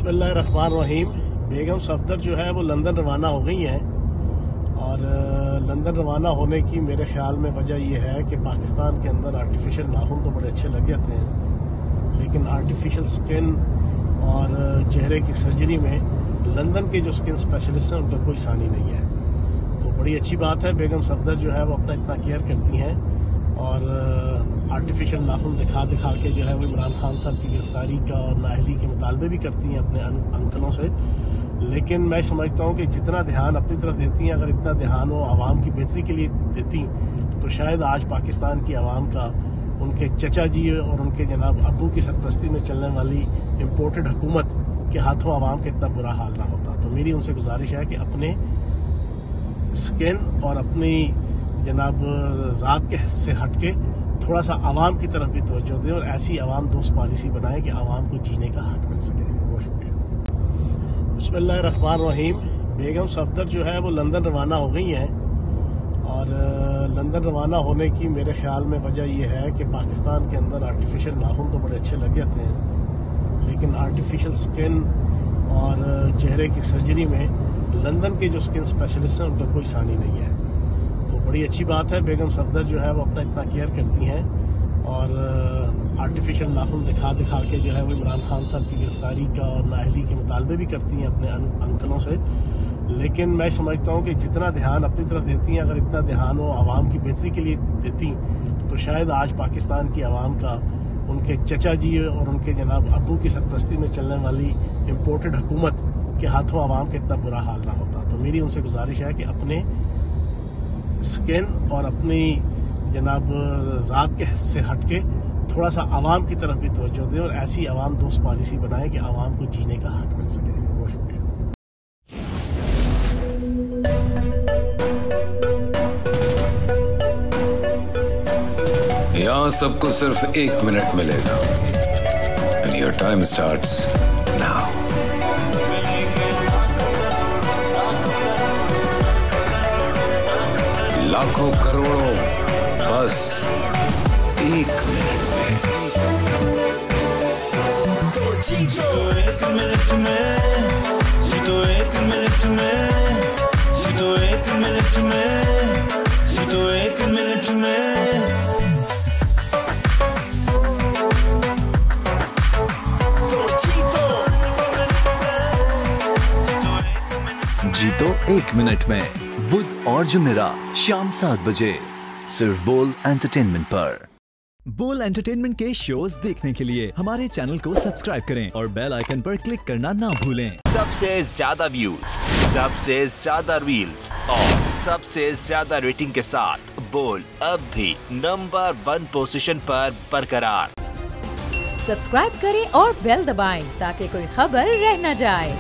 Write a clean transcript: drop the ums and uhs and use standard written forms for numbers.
बिस्मिल्लाहिर्रहमानिर्रहीम। बेगम सफदर जो है वो लंदन रवाना हो गई हैं और लंदन रवाना होने की मेरे ख्याल में वजह यह है कि पाकिस्तान के अंदर आर्टिफिशियल नाखून तो बड़े अच्छे लग जाते हैं, लेकिन आर्टिफिशियल स्किन और चेहरे की सर्जरी में लंदन के जो स्किन स्पेशलिस्ट हैं उनका कोई सानी नहीं है। तो बड़ी अच्छी बात है, बेगम सफदर जो है वो अपना इतना केयर करती हैं और आर्टिफिशियल नाखून दिखा के जो है वो इमरान खान साहब की गिरफ्तारी का और नाअहली के मुतालबे भी करती हैं अपने अंकलों से। लेकिन मैं समझता हूँ कि जितना ध्यान अपनी तरफ देती हैं, अगर इतना ध्यान वो आवाम की बेहतरी के लिए देती तो शायद आज पाकिस्तान की आवाम का उनके चचा जी और उनके जनाब अबू की सरपरस्ती में चलने वाली इम्पोर्टेड हुकूमत के हाथों आवाम का इतना बुरा हाल ना होता। तो मेरी उनसे गुजारिश है कि अपने स्किन और अपनी जनाब ज़ात के से हटके थोड़ा सा आवाम की तरफ भी तवज्जो दें और ऐसी आवाम दोस्त पॉलिसी बनाएं कि आवाम को जीने का हक मिल सके। बहुत शुक्रिया। बिस्मिल्लाहिर्रहमानिर्रहीम। बेगम सफदर जो है वो लंदन रवाना हो गई हैं और लंदन रवाना होने की मेरे ख्याल में वजह यह है कि पाकिस्तान के अंदर आर्टिफिशियल नाखून तो बड़े अच्छे लग जाते हैं, लेकिन आर्टिफिशियल स्किन और चेहरे की सर्जरी में लंदन के जो स्किन स्पेशलिस्ट हैं उनका कोई सानी नहीं है। तो बड़ी अच्छी बात है, बेगम सफदर जो है वो अपना इतना केयर करती हैं और आर्टिफिशियल नाखून दिखा के जो है वो इमरान खान साहब की गिरफ्तारी का और नाअहली के मुतालबे भी करती हैं अपने अंकलों से। लेकिन मैं समझता हूँ कि जितना ध्यान अपनी तरफ देती हैं, अगर इतना ध्यान वो आवाम की बेहतरी के लिए देती तो शायद आज पाकिस्तान की आवाम का उनके चचा जी और उनके जनाब अबू की सरपरस्ती में चलने वाली इम्पोर्टेड हुकूमत के हाथों आवाम का इतना बुरा हाल ना होता। तो मेरी उनसे गुजारिश है कि अपने स्किन और अपनी जनाब ज़ात के से हटके थोड़ा सा आवाम की तरफ भी तवज्जो दें और ऐसी आवाम दोस्त पॉलिसी बनाएं कि आवाम को जीने का हक मिल सके। बहुत शुक्रिया। यहाँ सबको सिर्फ 1 मिनट मिलेगा and your time starts now. लाखों करोड़ों बस 1 मिनट में। जीतो 1 मिनट में, जीतो 1 मिनट में, जीतो 1 मिनट में, जीतो 1 मिनट में। जीतो 1 मिनट में बुध और जुमेरात शाम 7 बजे सिर्फ बोल एंटरटेनमेंट पर। बोल एंटरटेनमेंट के शोज देखने के लिए हमारे चैनल को सब्सक्राइब करें और बेल आइकन पर क्लिक करना ना भूलें। सबसे ज्यादा व्यूज, सबसे ज्यादा रील्स और सबसे ज्यादा रेटिंग के साथ बोल अब भी नंबर 1 पोजीशन पर बरकरार। सब्सक्राइब करें और बेल दबाएं ताकि कोई खबर रह न जाए।